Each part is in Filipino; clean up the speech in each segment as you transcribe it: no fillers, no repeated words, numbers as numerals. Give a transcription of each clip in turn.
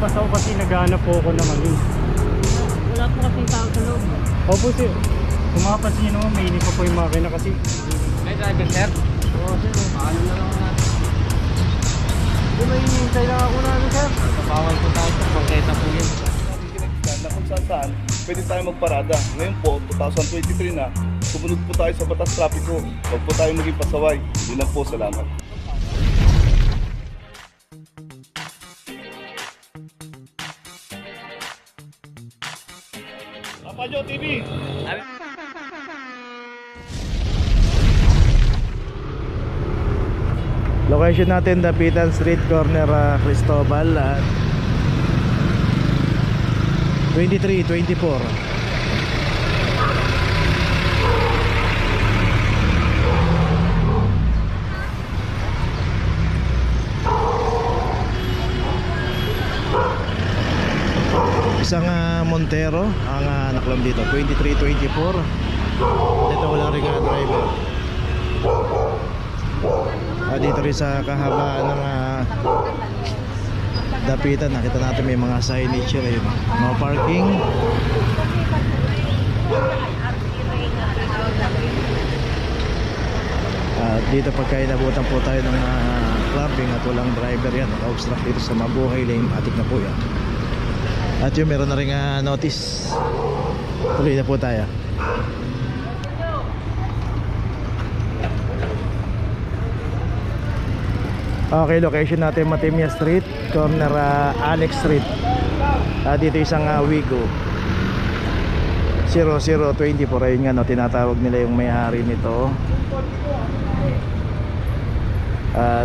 labas ako kasi naghahanap po ako ng ano. Wala po kasing tao sa loob. Opo sir. Kung makapansin nyo naman, mainit pa po yung makina kasi. May driver, sir? Oo sir. Paano na lang natin? Hindi ba hinihintay lang ako namin sir? Bawal po tayo sa pangketa po yun. Na kung saan pwede tayo magparada. Ngayon po, 2023 na, sumunod po tayo sa batas trapiko. Huwag po tayo maging pasaway. Yun lang po, salamat. Papajo TV! Location natin, Dapitan Street, corner Cristobal at 23-24. Isang Montero ang naklam dito, 23-24. Dito wala rin driver. Dito rin sa kahabaan ng Dapitan, nakita natin may mga signage yun, mga parking. Dito pagka inabutan po tayo ng clubbing at walang driver yan, naka-obstruct dito sa Mabuhay Lane, atik na po yan. At yun, meron na rin notice. Tuloy na po tayo. Okay, location natin Matimya Street, corner Alex Street. Dito isang Wigo 0024. Ayun nga, no, tinatawag nila yung may-ari nito.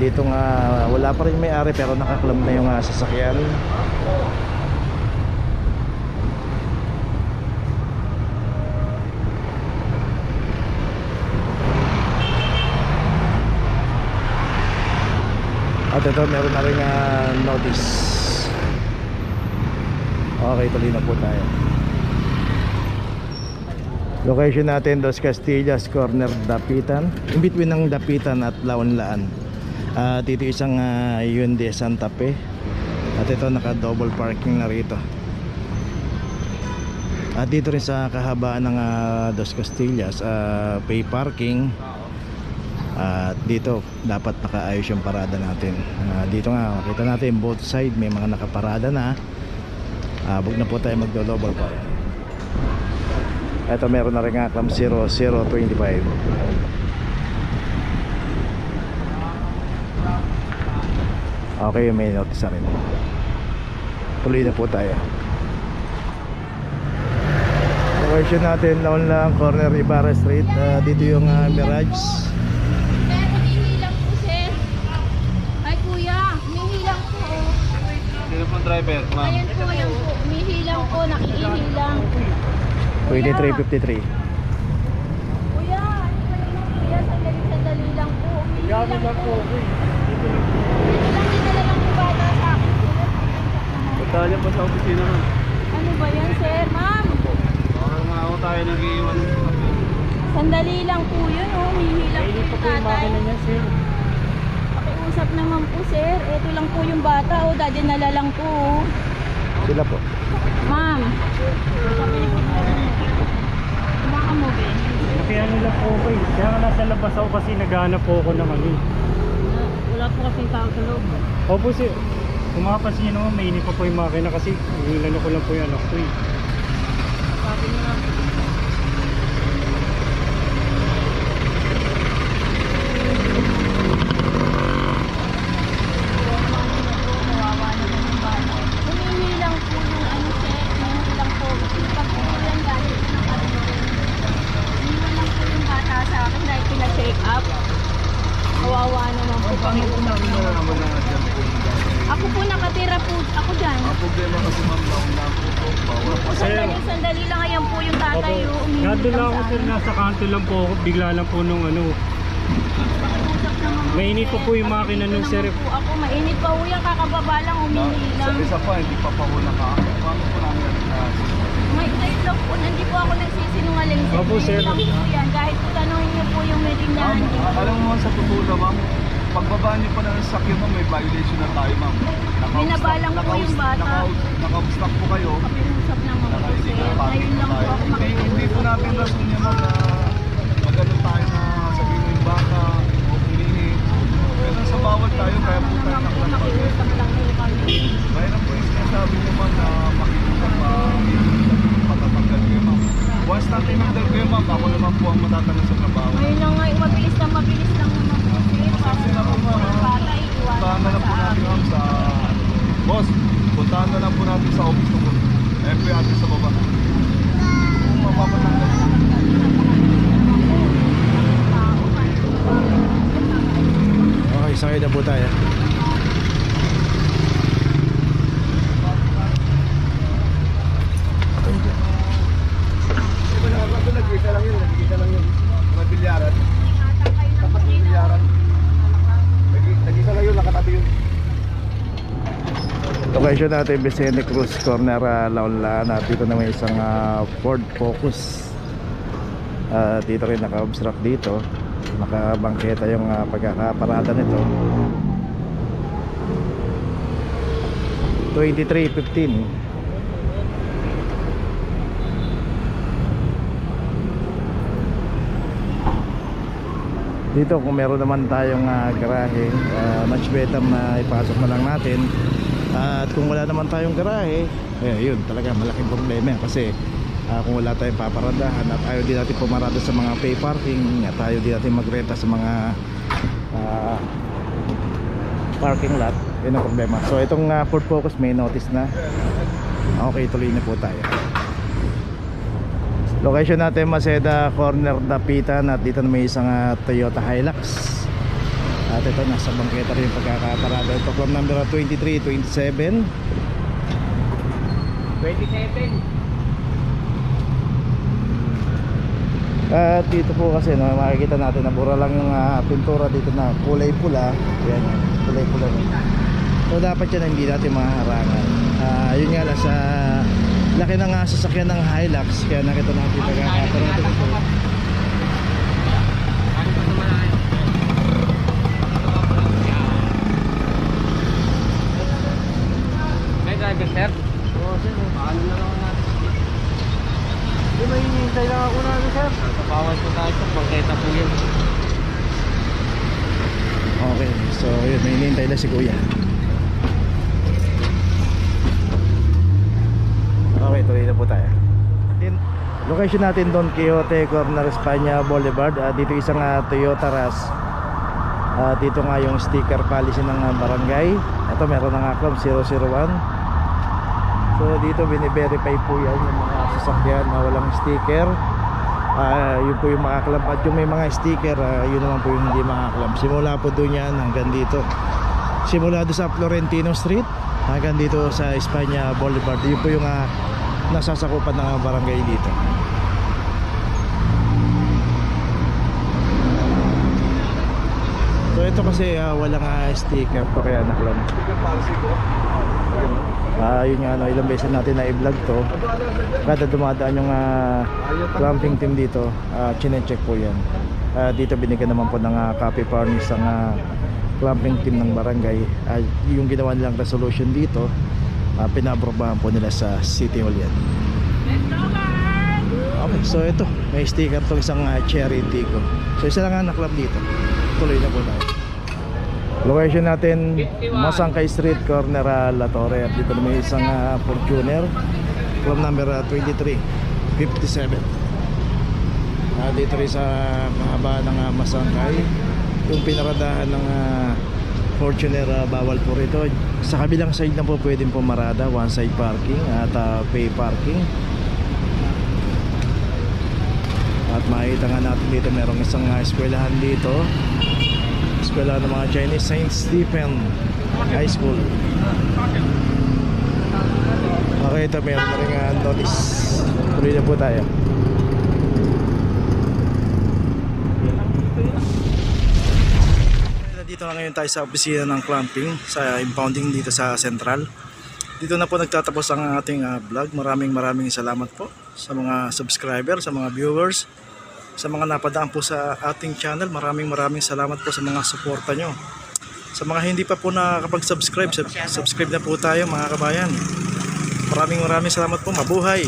Dito nga wala pa rin may-ari pero nakaklam na yung sasakyan. At ito, meron na rin notice. Okay, tuloy na po tayo. Location natin, Dos Castillas, corner Dapitan, in between ng Dapitan at Laonlaan. Dito isang Hyundai Santa Fe. At ito, naka double parking na rito. At dito rin sa kahabaan ng Dos Castillas, pay parking. At dito dapat nakaayos yung parada natin. Dito nga makita natin both side may mga nakaparada na. Huwag na po tayo magdo-double park. Ito meron na rin nga clam 0025. Okay, may notice na rin. Tuloy na po tayo. Location natin laon lang, corner Ibarra Street. Dito yung Mirage. Driver, ma'am. Ayan po, umihilang po, nakiihilang. 2353. Kuya, kuya, sandali lang po. Umihilang po. Dito lang, dinala lang po bata sa akin. Pagkali po sa opisina, ma'am. Ano ba yan, sir? Ma'am, Baka mga ako tayo nag-iiwan. sandali lang po yun, umihilang po yung tatay. Pakiusap naman po, sir. Ito lang po yung bata, dadinala lang po. Sila po. Ma'am. Kumakamobe. Kaya nila po ako eh. Kaya nga nasa labas ako kasi naghahanap po ako ng ano. Wala po kasing tao sa loob. Opo sir. Kung makapansin nyo naman, mainit pa po yung makina kasi hinilano ko lang po yung anak ko eh. Sabi niyo nga. Humihilang po yung ano, sir. Humihilang po. Pag po yan galing ng ano. Iniwan lang po yung bata sa akin dahil pina-check up. Kawawa naman po kami. Ako po nakatira po ako dyan. Ang problema kasi ma'am, naunang po bawal. Sandali lang, ayan po yung tatay. Nandun lang ako sir, nasa kanto lang po ako. Bigla lang po nung ano. Mainit pa po yung makina nung sir. Ako mainit pa po yan, kakababa lang, umihilang. Isa pa, hindi pa pa hula ka. Paano po namin May side lang po, hindi po ako nagsisinungaling. Opo, sir. Lang po yan, kahit po tanongin niyo po yung may tindahan. Alam mo sa totoo na ma'am, pagbaba niyo pa ng sasakyan ma'am, may violation na tayo ma'am. Binabalang po yung bata. Naka-obstruct po kayo. Pakiusap naman po sir. Ngayon lang po ako Hindi po natin rason yan ma'am na magano tayo na sabihin mo yung bata o hulihi. Pero sa bawal tayo, kaya po tayo nakakapag. makiusap lang po kami. Mayroon po yung sinasabi niyo ma'am na makiusap patatanggal kayo ma'am. Once na tinanggal kayo ma'am, ako naman po ang matatanong sa trabaho. Ngayon lang nga, mabilis lang naman po sir. Para Kasi naman po, yung bata, puntahan na iiwanan lang po sa natin amin. ma'am sa boss, puntahan na lang po natin sa office ko. Ayan po yung address sa baba. Kung mapapatanggal. Okay, sakay na po tayo. Nag-isa lang yun. Mga bilyaran. Tapat ng bilyaran. Nag-isa lang yun, nakatabi yun. Location natin Vicente Cruz Corner, Launlaan. At dito na may isang Ford Focus. Dito rin naka-obstruct dito. Nakabangketa yung pagkakaparada nito. 23:15. Dito kung meron naman tayong garahe, much better na ipasok na lang natin. At kung wala naman tayong garahe, yun talaga malaking problema yan. Kasi kung wala tayong paparadahan at ayaw din natin pumarada sa mga pay parking, at ayaw din natin magrenta sa mga parking lot, yun ang problema. So itong Ford Focus may notice na. Okay, tuloy na po tayo. Location natin Maceda Corner, Dapitan. At dito na may isang Toyota Hilux. At ito nasa bangketa rin yung pagkakaparada. Ito from number 2327. At dito po kasi makikita natin na bura lang yung pintura dito na kulay pula. Yan, kulay pula. So dapat yan hindi natin maharangan. Yun nga lang sa laki ng sasakyan ng Hilux, kaya nakita natin pagkakaparada dito. May driver, sir? Oo, sir. Paano na lang natin? Hindi, may hinihintay lang ako namin, sir. Bawal po tayo, sir. Bangketa po yun. Okay, so yun, may hinihintay na si kuya. Okay, tuloy na po tayo. Location natin Don Quixote Corner, España Boulevard. Dito isang Toyota Rush. Dito nga yung sticker policy ng barangay. Ito meron na nga club 001. So dito bine-verify po yan yung mga sasakyan na walang sticker. Yun po yung mga club. At yung may mga sticker, yun naman po yung hindi mga club. Simula po doon yan hanggang dito. Simula doon sa Florentino Street hanggang dito sa España Boulevard. Yun po yung nasasakupan ng barangay dito. So ito kasi walang sticker to, kaya naklam. Yun nga, ilang beses natin na i-vlog to. Kada dumadaan yung clamping team dito, chine-check po yan. Dito binigyan naman po ng copy permits ang clamping team ng barangay. Yung ginawa nilang resolution dito, pinaprobahan po nila sa City Hall yan. Okay, so ito, may sticker to isang Cherry Tigo. So isa lang na club dito. Tuloy na po tayo. Location natin Masangkay Street Corner, La Torre. At dito may isang Fortuner, club number 2357. Dito rin sa mahaba ng Masangkay. Yung pinaradahan ng Fortuner, bawal po rito. Sa kabilang side na po pwedeng pumarada, one side parking at pay parking. At makikita nga natin dito merong isang eskwelahan dito, eskwelahan ng mga Chinese, St. Stephen High School. Okay, ito meron na rin notice. Tuloy na po tayo. Dito na ngayon tayo sa opisina ng clamping, sa impounding dito sa Central. Dito na po nagtatapos ang ating vlog. Maraming salamat po sa mga subscriber, sa mga viewers, sa mga napadaan po sa ating channel. Maraming salamat po sa mga suporta nyo. Sa mga hindi pa po nakakapag-subscribe, subscribe na po tayo mga kabayan. Maraming salamat po. Mabuhay!